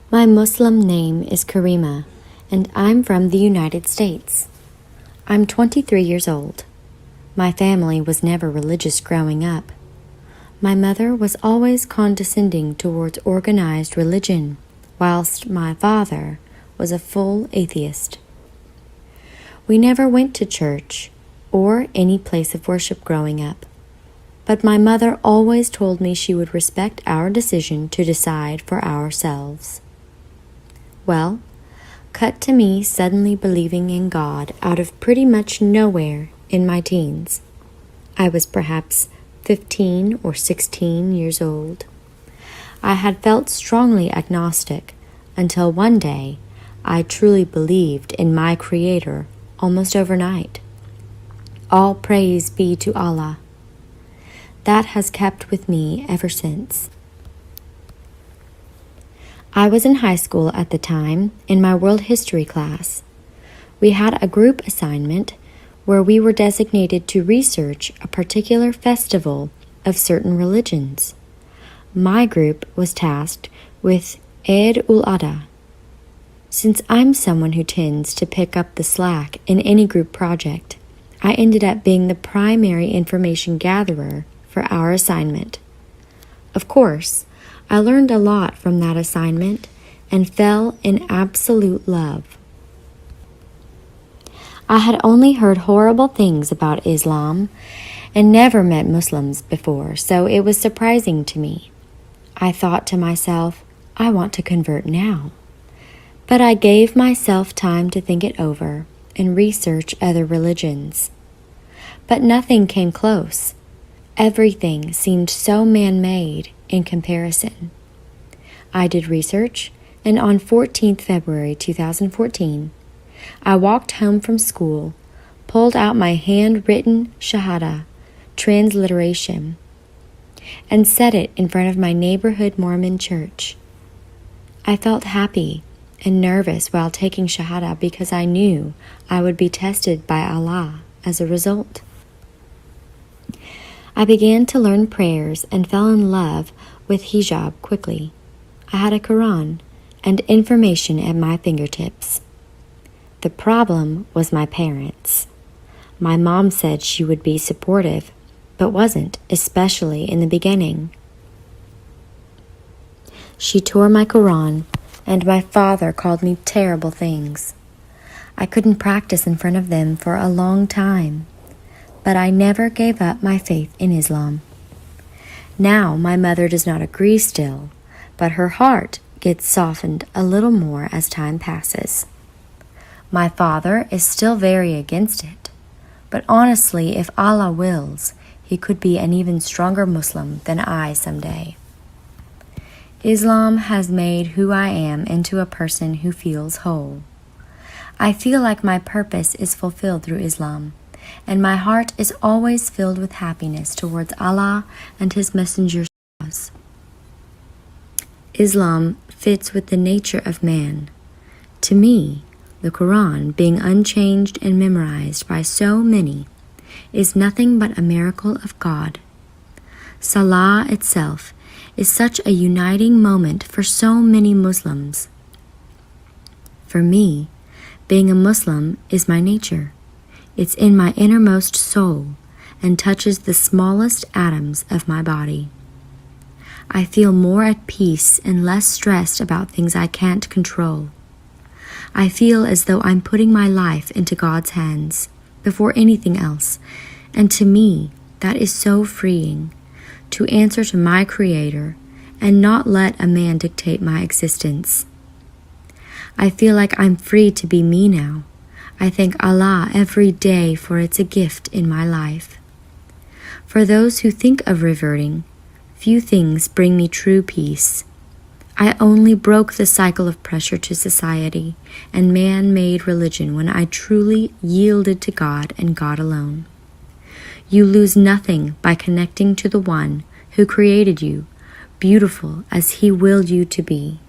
My Muslim name is Karima, and I'm from the United States. I'm 23 years old. My family was never religious growing up. My mother was always condescending towards organized religion, whilst my father was a full atheist. We never went to church or any place of worship growing up, but my mother always told me she would respect our decision to decide for ourselves. Well, cut to me suddenly believing in God out of pretty much nowhere in my teens. I was perhaps 15 or 16 years old. I had felt strongly agnostic until one day I truly believed in my Creator almost overnight. All praise be to Allah. That has kept with me ever since. I was in high school at the time in my world history class. We had a group assignment where we were designated to research a particular festival of certain religions. My group was tasked with Eid ul-Adha. Since I'm someone who tends to pick up the slack in any group project, I ended up being the primary information gatherer for our assignment. Of course, I learned a lot from that assignment and fell in absolute love. I had only heard horrible things about Islam and never met Muslims before, so it was surprising to me. I thought to myself, I want to convert now. But I gave myself time to think it over and research other religions. But nothing came close. Everything seemed so man-made in comparison. I did research, and on 14th February 2014, I walked home from school, pulled out my handwritten Shahada transliteration, and set it in front of my neighborhood Mormon church. I felt happy and nervous while taking Shahada because I knew I would be tested by Allah as a result. I began to learn prayers and fell in love with hijab quickly. I had a Qur'an and information at my fingertips. The problem was my parents. My mom said she would be supportive, but wasn't, especially in the beginning. She tore my Qur'an, and my father called me terrible things. I couldn't practice in front of them for a long time, but I never gave up my faith in Islam. Now my mother does not agree still, but her heart gets softened a little more as time passes. My father is still very against it, but honestly, if Allah wills, he could be an even stronger Muslim than I someday. Islam has made who I am into a person who feels whole. I feel like my purpose is fulfilled through Islam, and my heart is always filled with happiness towards Allah and His Messenger's cause. Islam fits with the nature of man. To me, the Quran, being unchanged and memorized by so many, is nothing but a miracle of God. Salah itself is such a uniting moment for so many Muslims. For me, being a Muslim is my nature. It's in my innermost soul and touches the smallest atoms of my body. I feel more at peace and less stressed about things I can't control. I feel as though I'm putting my life into God's hands before anything else, and to me, that is so freeing, to answer to my Creator and not let a man dictate my existence. I feel like I'm free to be me now. I thank Allah every day for it's a gift in my life. For those who think of reverting, few things bring me true peace. I only broke the cycle of pressure to society and man-made religion when I truly yielded to God and God alone. You lose nothing by connecting to the one who created you, beautiful as He willed you to be.